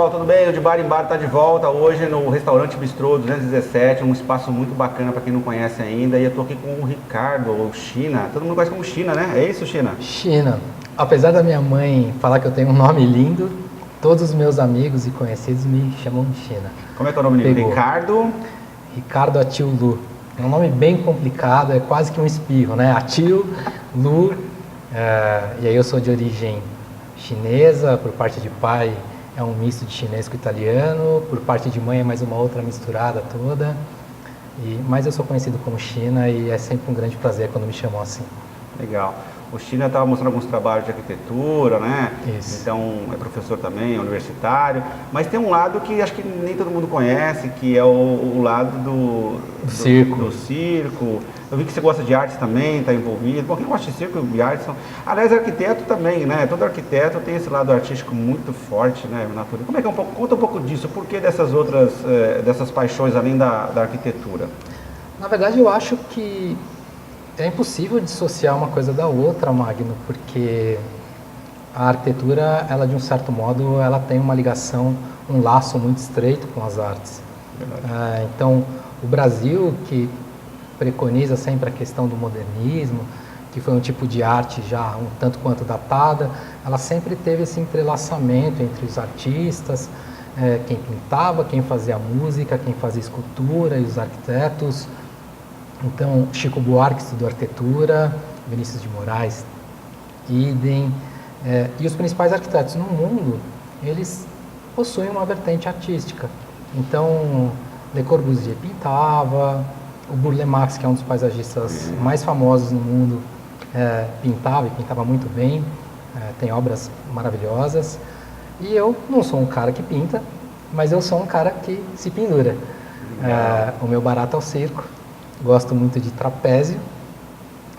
pessoal, tudo bem? O De Bar em Bar está de volta hoje no Restaurante Bistrô 217, um espaço muito bacana para quem não conhece ainda. E eu estou aqui com o Ricardo, ou China, todo mundo conhece como China, né? É isso, China? China. Apesar da minha mãe falar que eu tenho um nome lindo, todos os meus amigos e conhecidos me chamam de China. Como é que é o nome dele? Ricardo? Ricardo Atil Lu. É um nome bem complicado, é quase que um espirro, né? Atil, Lu, e aí eu sou de origem chinesa, por parte de pai é um misto de chinês com italiano, por parte de mãe é mais uma outra misturada toda, mas eu sou conhecido como China e é sempre um grande prazer quando me chamam assim. Legal. O China estava mostrando alguns trabalhos de arquitetura, né? Isso. Então é professor também, é universitário. Mas tem um lado que acho que nem todo mundo conhece, que é o lado do circo. Eu vi que você gosta de artes também, está envolvido. Bom, quem gosta de circo e artes são... Aliás, arquiteto também, né? Todo arquiteto tem esse lado artístico muito forte, né? Natureza. Como é que é conta um pouco disso? Por que dessas outras, dessas paixões além da arquitetura? Na verdade, eu acho que é impossível dissociar uma coisa da outra, Magno, porque a arquitetura, ela de um certo modo, ela tem uma ligação, um laço muito estreito com as artes. Então, o Brasil, que preconiza sempre a questão do modernismo, que foi um tipo de arte já um tanto quanto datada, ela sempre teve esse entrelaçamento entre os artistas, quem pintava, quem fazia música, quem fazia escultura e os arquitetos. Então, Chico Buarque estudou arquitetura, Vinícius de Moraes, idem, e os principais arquitetos no mundo, eles possuem uma vertente artística. Então, Le Corbusier pintava, o Burle Marx, que é um dos paisagistas mais famosos no mundo, pintava e pintava muito bem, tem obras maravilhosas. E eu não sou um cara que pinta, mas eu sou um cara que se pendura. O meu barato é o circo. Gosto muito de trapézio,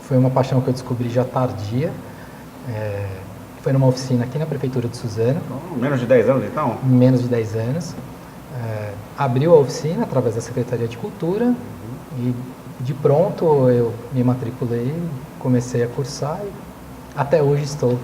foi uma paixão que eu descobri já tardia, foi numa oficina aqui na Prefeitura de Suzano. Menos de 10 anos então? Menos de 10 anos. Abriu a oficina através da Secretaria de Cultura e de pronto eu me matriculei, comecei a cursar e até hoje estou.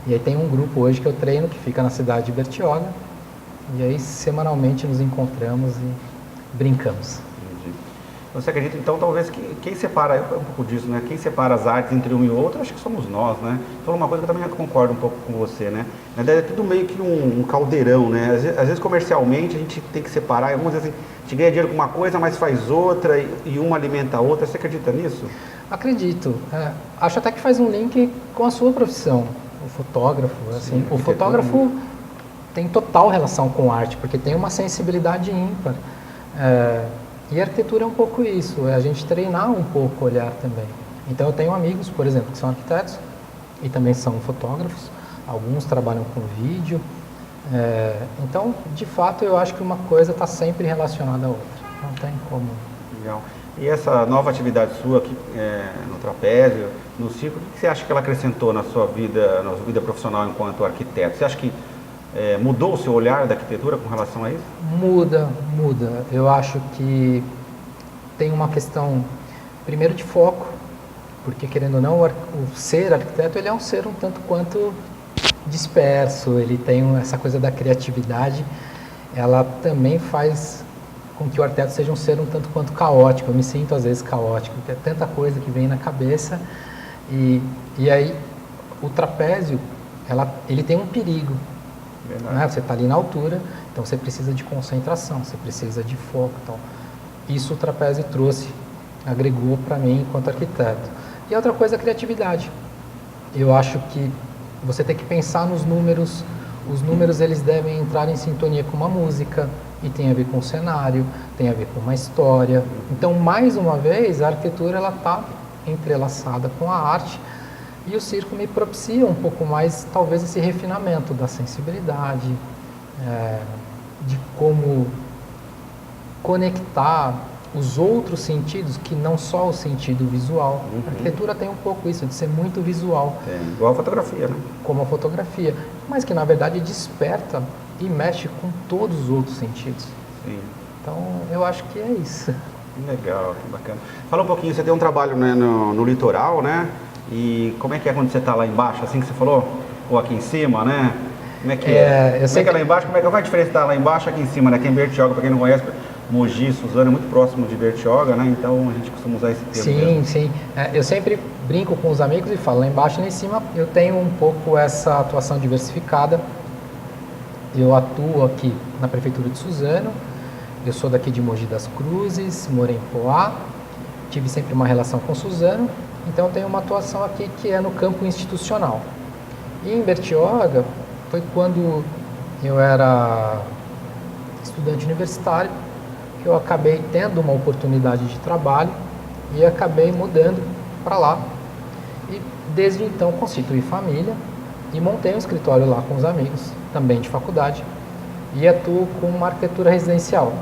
E aí tem um grupo hoje que eu treino que fica na cidade de Bertioga e aí semanalmente nos encontramos e brincamos. Você acredita, então, talvez que quem separa, um pouco disso, né? Quem separa as artes entre um e outro, acho que somos nós, né? Falou uma coisa que eu também concordo um pouco com você, né? Na verdade, é tudo meio que um caldeirão, né? Às vezes, comercialmente, a gente tem que separar. Vamos dizer assim, a gente ganha dinheiro com uma coisa, mas faz outra e uma alimenta a outra. Você acredita nisso? Acredito. Acho até que faz um link com a sua profissão, o fotógrafo. Assim, o fotógrafo tem total relação com arte, porque tem uma sensibilidade ímpar. E a arquitetura é um pouco isso, é a gente treinar um pouco o olhar também. Então eu tenho amigos, por exemplo, que são arquitetos e também são fotógrafos, alguns trabalham com vídeo. Então, de fato, eu acho que uma coisa está sempre relacionada à outra, não tem como. Legal. E essa nova atividade sua aqui no trapézio, no circo, o que você acha que ela acrescentou na sua vida profissional enquanto arquiteto? Você acha que mudou o seu olhar da arquitetura com relação a isso? Muda. Eu acho que tem uma questão, primeiro, de foco, porque, querendo ou não, o ser arquiteto, ele é um ser um tanto quanto disperso, ele tem essa coisa da criatividade, ela também faz com que o arquiteto seja um ser um tanto quanto caótico. Eu me sinto, às vezes, caótico, porque é tanta coisa que vem na cabeça, e aí o trapézio, ele tem um perigo. Né? Você está ali na altura, então você precisa de concentração, você precisa de foco. Então, isso o trapézio trouxe, agregou para mim enquanto arquiteto. E outra coisa é a criatividade. Eu acho que você tem que pensar nos números, os números eles devem entrar em sintonia com uma música, e tem a ver com o cenário, tem a ver com uma história. Então, mais uma vez, a arquitetura está entrelaçada com a arte. E o circo me propicia um pouco mais, talvez, esse refinamento da sensibilidade, de como conectar os outros sentidos, que não só o sentido visual. A arquitetura tem um pouco isso, de ser muito visual. Igual a fotografia, né? Como a fotografia, mas que, na verdade, desperta e mexe com todos os outros sentidos. Sim. Então, eu acho que é isso. Legal, que bacana. Fala um pouquinho, você tem um trabalho, né, no litoral, né? E como é que é quando você está lá embaixo, assim que você falou? Ou aqui em cima, né? Como é que é? Como é que é lá embaixo? Qual é a diferença da lá embaixo aqui em cima, né? Aqui em Bertioga, para quem não conhece, Mogi, Suzano é muito próximo de Bertioga, né? Então a gente costuma usar esse termo. Sim, mesmo. sim. Eu sempre brinco com os amigos e falo, lá embaixo e lá em cima eu tenho um pouco essa atuação diversificada. Eu atuo aqui na Prefeitura de Suzano, eu sou daqui de Mogi das Cruzes, morei em Poá, tive sempre uma relação com Suzano, então eu tenho uma atuação aqui que é no campo institucional. E em Bertioga foi quando eu era estudante universitário, que eu acabei tendo uma oportunidade de trabalho e acabei mudando para lá. E desde então constituí família e montei um escritório lá com os amigos, também de faculdade, e atuo com uma arquitetura residencial.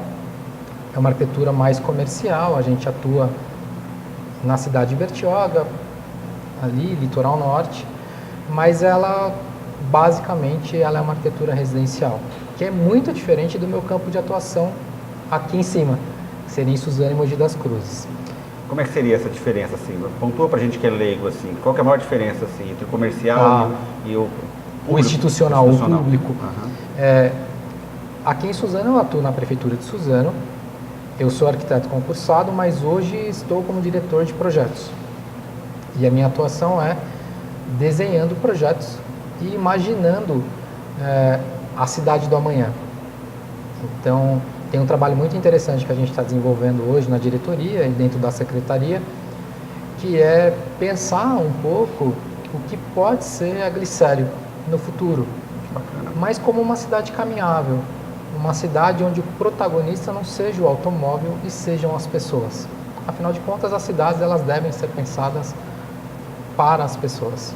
É uma arquitetura mais comercial, a gente atua na cidade de Bertioga, ali, litoral norte, mas ela, basicamente, ela é uma arquitetura residencial, que é muito diferente do meu campo de atuação aqui em cima, que seria em Suzano e Mogi das Cruzes. Como é que seria essa diferença, assim? Pontua pra gente que é leigo, assim. Qual que é a maior diferença, assim, entre o comercial e o público? O institucional, o público. Uhum. Aqui em Suzano eu atuo na Prefeitura de Suzano. Eu sou arquiteto concursado, mas hoje estou como diretor de projetos. E a minha atuação é desenhando projetos e imaginando a cidade do amanhã. Então, tem um trabalho muito interessante que a gente está desenvolvendo hoje na diretoria e dentro da secretaria, que é pensar um pouco o que pode ser a Glicério no futuro, mas como uma cidade caminhável, uma cidade onde o protagonista não seja o automóvel e sejam as pessoas. Afinal de contas, as cidades elas devem ser pensadas para as pessoas.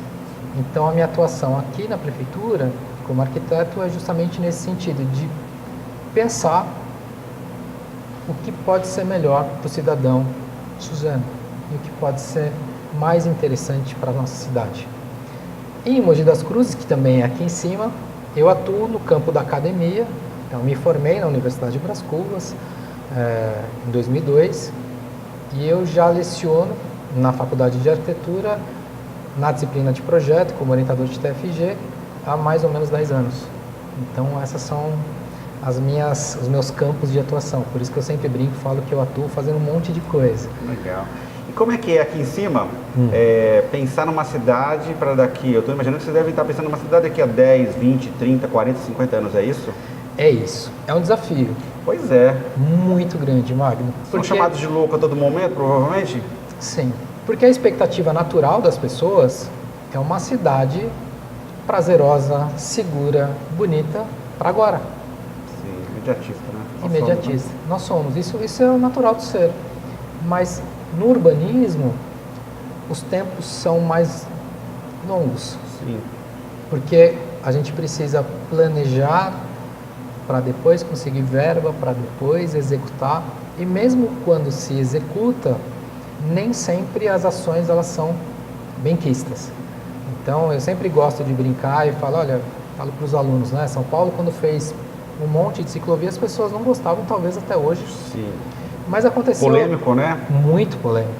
Então, a minha atuação aqui na prefeitura, como arquiteto, é justamente nesse sentido, de pensar o que pode ser melhor para o cidadão Suzano e o que pode ser mais interessante para a nossa cidade. E em Mogi das Cruzes, que também é aqui em cima, eu atuo no campo da academia. Então, me formei na Universidade de Bras Cubas em 2002 e eu já leciono na Faculdade de Arquitetura na disciplina de projeto como orientador de TFG há mais ou menos 10 anos. Então, essas são os meus campos de atuação. Por isso que eu sempre brinco e falo que eu atuo fazendo um monte de coisa. Legal. E como é que é aqui em cima, pensar numa cidade para daqui? Eu estou imaginando que você deve estar pensando numa cidade daqui a 10, 20, 30, 40, 50 anos, é isso? É isso. É um desafio. Pois é. Muito grande, Magno. São chamados de louco a todo momento, provavelmente? Sim. Porque a expectativa natural das pessoas é uma cidade prazerosa, segura, bonita para agora. Sim, imediatista, né? Imediatista. Nós somos. Isso é o natural do ser. Mas no urbanismo, os tempos são mais longos. Sim. Porque a gente precisa planejar para depois conseguir verba, para depois executar. E mesmo quando se executa, nem sempre as ações elas são benquistas. Então, eu sempre gosto de brincar e falo para os alunos, né? São Paulo, quando fez um monte de ciclovia, as pessoas não gostavam, talvez até hoje. Sim. Mas aconteceu... Polêmico, né? Muito polêmico.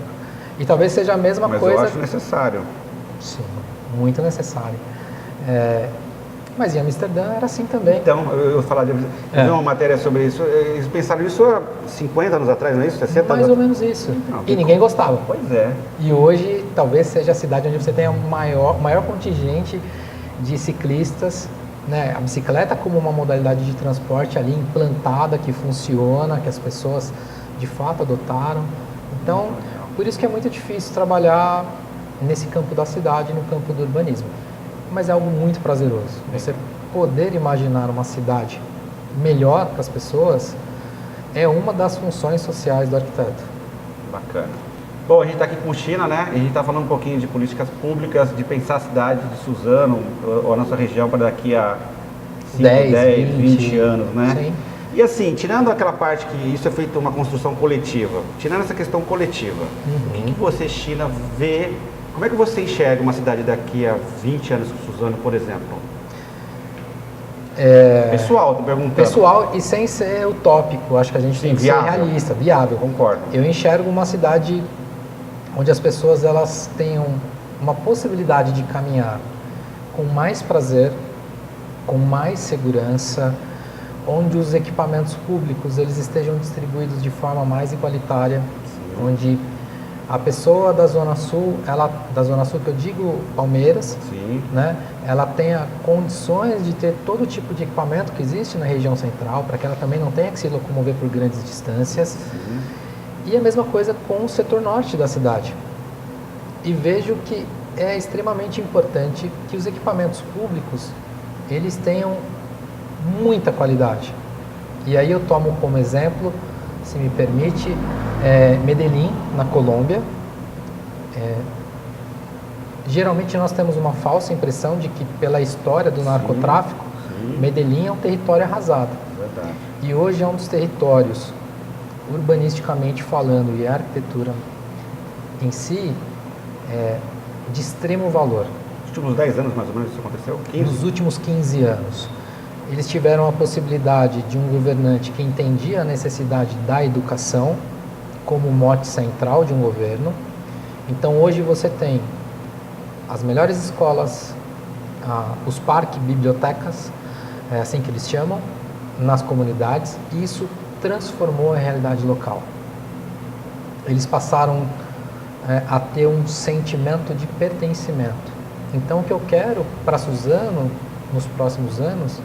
E talvez seja a mesma coisa... Mas eu acho necessário. Sim, muito necessário. Mas em Amsterdã era assim também. Então, eu vou falar de... Eu vi uma matéria sobre isso. Eles pensaram isso há 50 anos atrás, não é isso? 60 Mais ou menos isso. Não, e ninguém gostava. Pois é. E hoje, talvez seja a cidade onde você tem o maior contingente de ciclistas, né? A bicicleta como uma modalidade de transporte ali implantada, que funciona, que as pessoas de fato adotaram. Então, por isso que é muito difícil trabalhar nesse campo da cidade, no campo do urbanismo. Mas é algo muito prazeroso. Você poder imaginar uma cidade melhor para as pessoas é uma das funções sociais do arquiteto. Bacana. Bom, a gente está aqui com o China, né? E a gente está falando um pouquinho de políticas públicas, de pensar a cidade de Suzano, ou a nossa região, para daqui a 5, 10, 20 anos, né? Sim. E assim, tirando aquela parte que isso é feito uma construção coletiva, tirando essa questão coletiva, o que você, China, vê, como é que você enxerga uma cidade daqui a 20 anos com Suzano, por exemplo? Pessoal, tô perguntando. Pessoal e sem ser utópico, acho que a gente tem que viável. ser realista, viável. Concordo. Eu enxergo uma cidade onde as pessoas elas tenham uma possibilidade de caminhar com mais prazer, com mais segurança, onde os equipamentos públicos eles estejam distribuídos de forma mais igualitária, sim, onde a pessoa da Zona Sul, da Zona Sul que eu digo Palmeiras, sim, né, ela tenha condições de ter todo tipo de equipamento que existe na região central, para que ela também não tenha que se locomover por grandes distâncias. Sim. E a mesma coisa com o setor norte da cidade. E vejo que é extremamente importante que os equipamentos públicos eles tenham muita qualidade. E aí eu tomo como exemplo, se me permite, Medellín, na Colômbia. Geralmente nós temos uma falsa impressão de que pela história do narcotráfico, sim, Medellín é um território arrasado. Verdade. E hoje é um dos territórios, urbanisticamente falando, e a arquitetura em si, de extremo valor. Nos últimos 10 anos, mais ou menos, isso aconteceu? 15? Nos últimos 15 anos. Eles tiveram a possibilidade de um governante que entendia a necessidade da educação como mote central de um governo. Então, hoje você tem as melhores escolas, os parques, bibliotecas, é assim que eles chamam, nas comunidades, e isso transformou a realidade local. Eles passaram a ter um sentimento de pertencimento. Então, o que eu quero para Suzano, nos próximos anos,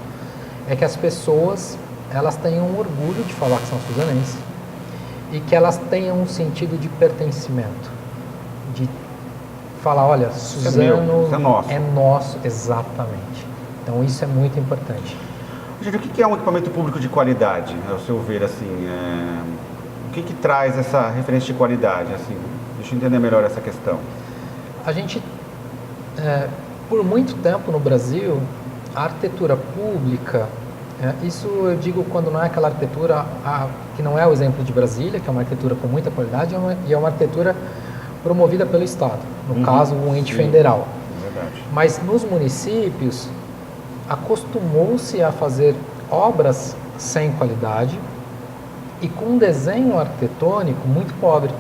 é que as pessoas elas tenham orgulho de falar que são suzanenses e que elas tenham um sentido de pertencimento, de falar, olha, Suzano é nosso, exatamente. Então, isso é muito importante. Gente, o que é um equipamento público de qualidade, ao seu ver, assim? O que traz essa referência de qualidade, assim? Deixa eu entender melhor essa questão. A gente, por muito tempo no Brasil, a arquitetura pública, isso eu digo quando não é aquela arquitetura que não é o exemplo de Brasília, que é uma arquitetura com muita qualidade, e é uma arquitetura promovida pelo Estado, no caso, um ente federal. Verdade. Mas nos municípios, acostumou-se a fazer obras sem qualidade e com um desenho arquitetônico muito pobre.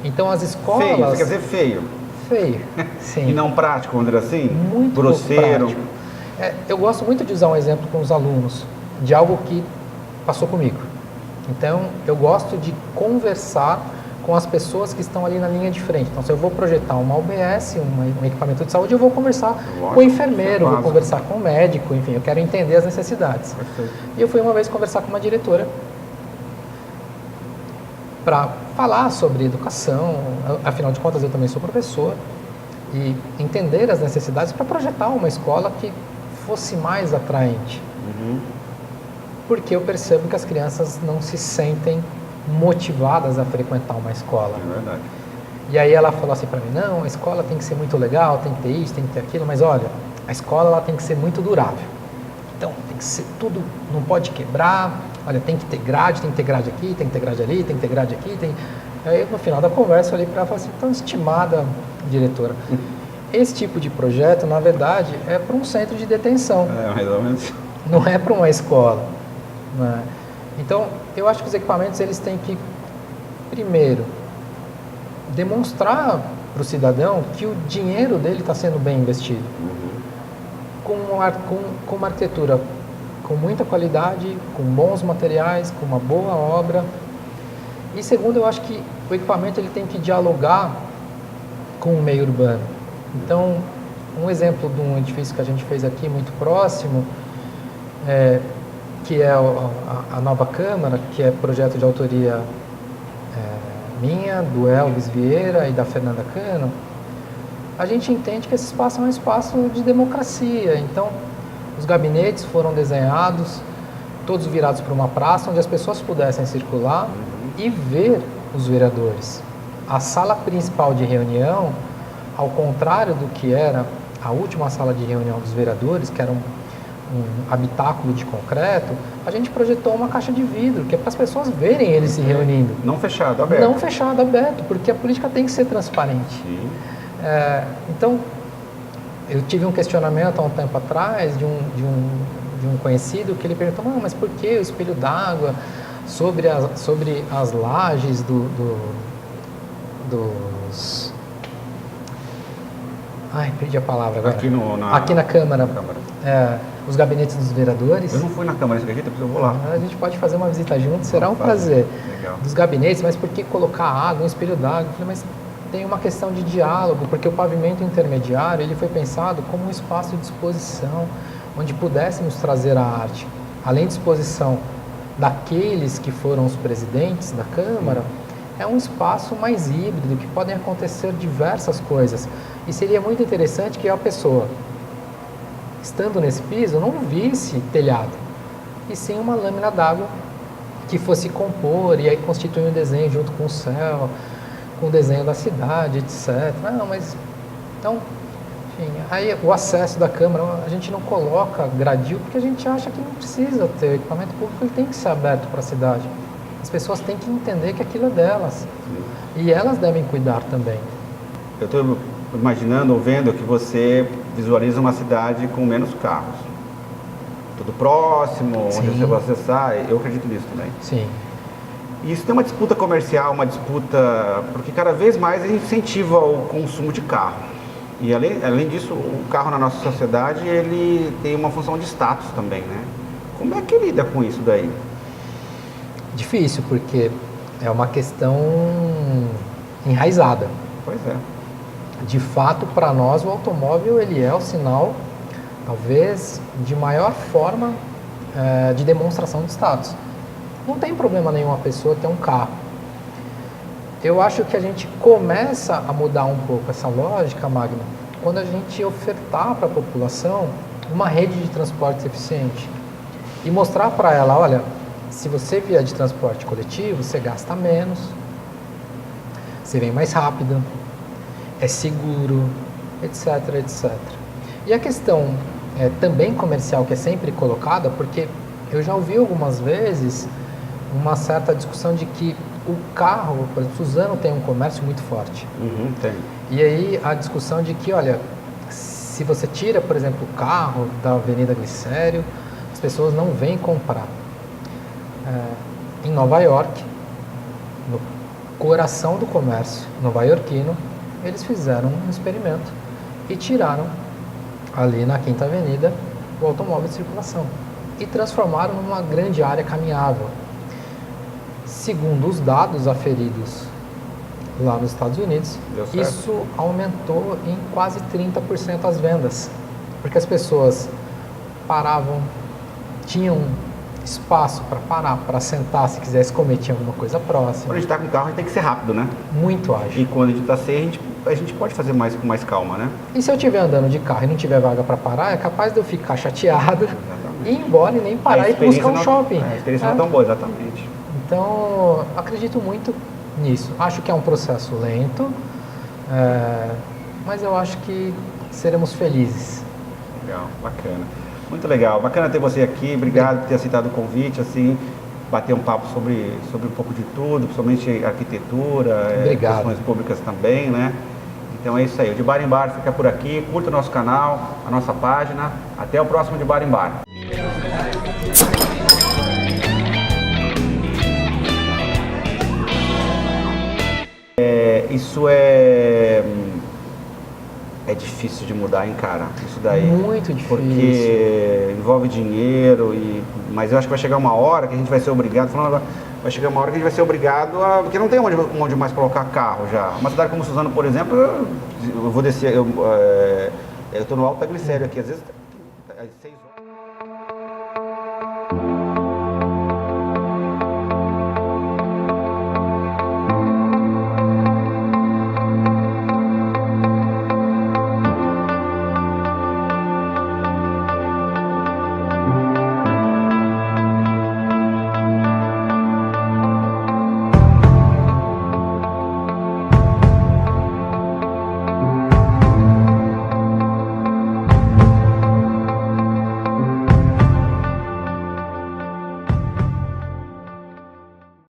Então as escolas... Feio, você quer dizer feio? Feio, sim. E não prático, vamos dizer assim? Muito grosseiro. Prático. Eu gosto muito de usar um exemplo com os alunos, de algo que passou comigo. Então, eu gosto de conversar com as pessoas que estão ali na linha de frente. Então, se eu vou projetar uma UBS, um equipamento de saúde, eu vou conversar com o enfermeiro, vou conversar com o médico, enfim, eu quero entender as necessidades. Perfeito. E eu fui uma vez conversar com uma diretora para falar sobre educação, afinal de contas eu também sou professor, e entender as necessidades para projetar uma escola que fosse mais atraente. Porque eu percebo que as crianças não se sentem motivadas a frequentar uma escola. É verdade. E aí ela falou assim para mim, não, a escola tem que ser muito legal, tem que ter isso, tem que ter aquilo, mas olha, a escola ela tem que ser muito durável. Então, tem que ser tudo, não pode quebrar, olha, tem que ter grade aqui, tem que ter grade ali, tem que ter grade aqui. Aí, no final da conversa, eu olhei para ela e falei assim, então, estimada diretora, esse tipo de projeto, na verdade, é para um centro de detenção. Mais ou menos. Não é para uma escola. Né? Então, eu acho que os equipamentos, eles têm que, primeiro, demonstrar para o cidadão que o dinheiro dele está sendo bem investido. Com uma arquitetura com muita qualidade, com bons materiais, com uma boa obra. E segundo, eu acho que o equipamento ele tem que dialogar com o meio urbano. Então, um exemplo de um edifício que a gente fez aqui muito próximo, que é a Nova Câmara, que é projeto de autoria minha, do Elvis Vieira e da Fernanda Cano, a gente entende que esse espaço é um espaço de democracia. Então, os gabinetes foram desenhados, todos virados para uma praça, onde as pessoas pudessem circular e ver os vereadores. A sala principal de reunião, ao contrário do que era a última sala de reunião dos vereadores, que era um habitáculo de concreto, a gente projetou uma caixa de vidro, que é para as pessoas verem eles se reunindo. Não fechado, aberto. Não fechado, aberto, porque a política tem que ser transparente. Sim. Então, eu tive um questionamento há um tempo atrás de um conhecido que ele perguntou, mas por que o espelho d'água sobre as lajes Ai, perdi a palavra agora. Aqui na Câmara. Os gabinetes dos vereadores. Eu não fui na Câmara, você acredita? Eu vou lá. A gente pode fazer uma visita junto, será um prazer. Legal. Dos gabinetes, mas por que colocar água, um espelho d'água? Mas tem uma questão de diálogo, porque o pavimento intermediário ele foi pensado como um espaço de exposição, onde pudéssemos trazer a arte. Além de exposição daqueles que foram os presidentes da Câmara, é um espaço mais híbrido, que podem acontecer diversas coisas. E seria muito interessante que a pessoa, estando nesse piso, não visse telhado, e sim uma lâmina d'água que fosse compor e aí constituir um desenho junto com o céu, com o desenho da cidade, etc. Não, mas então, enfim, aí o acesso da Câmara, a gente não coloca gradil porque a gente acha que não precisa ter. O equipamento público ele tem que ser aberto para a cidade. As pessoas têm que entender que aquilo é delas. E elas devem cuidar também. Eu estou imaginando ou vendo que você visualiza uma cidade com menos carros. Tudo próximo, Sim. onde você vai acessar. Eu acredito nisso também. Sim. E isso tem uma disputa comercial, uma disputa... Porque cada vez mais a gente incentiva o consumo de carro. E além disso, o carro na nossa sociedade, ele tem uma função de status também, né? Como é que lida com isso daí? Difícil, porque é uma questão enraizada. Pois é. De fato, para nós, o automóvel ele é o sinal, talvez, de maior forma de demonstração de status. Não tem problema nenhum a pessoa ter um carro. Eu acho que a gente começa a mudar um pouco essa lógica, Magno, quando a gente ofertar para a população uma rede de transporte eficiente e mostrar para ela, olha, se você vier de transporte coletivo, você gasta menos, você vem mais rápido, é seguro, etc, etc. E a questão também comercial que é sempre colocada, porque eu já ouvi algumas vezes uma certa discussão de que o carro, por exemplo, Suzano tem um comércio muito forte. Tem. E aí a discussão de que, olha, se você tira, por exemplo, o carro da Avenida Glicério, as pessoas não vêm comprar. Em Nova York, no coração do comércio nova-iorquino, eles fizeram um experimento e tiraram ali na Quinta Avenida o automóvel de circulação e transformaram numa grande área caminhável. Segundo os dados aferidos lá nos Estados Unidos, isso aumentou em quase 30% as vendas, porque as pessoas paravam, tinham espaço para parar, para sentar, se quisesse comer, tinha alguma coisa próxima. Quando a gente está com carro, a gente tem que ser rápido, né? Muito ágil. E quando a gente está sem, a gente pode fazer mais com mais calma, né? E se eu estiver andando de carro e não tiver vaga para parar, é capaz de eu ficar chateado e ir embora e nem parar e buscar um shopping. A experiência não é tão boa, exatamente. Então, acredito muito nisso. Acho que é um processo lento, mas eu acho que seremos felizes. Legal, bacana. Muito legal, bacana ter você aqui, obrigado por ter aceitado o convite, assim, bater um papo sobre um pouco de tudo, principalmente arquitetura, questões públicas também, né? Então é isso aí, o De Bar em Bar fica por aqui, curta o nosso canal, a nossa página, até o próximo De Bar em Bar. Isso é difícil de mudar, hein, cara? Isso daí. Muito difícil. Porque envolve dinheiro, mas eu acho que vai chegar uma hora que a gente vai ser obrigado, vai chegar uma hora que a gente vai ser obrigado a... Porque não tem onde mais colocar carro já. Uma cidade como Suzano, por exemplo, eu vou descer, eu tô no Alto da Glicério aqui, às vezes, às 6 horas.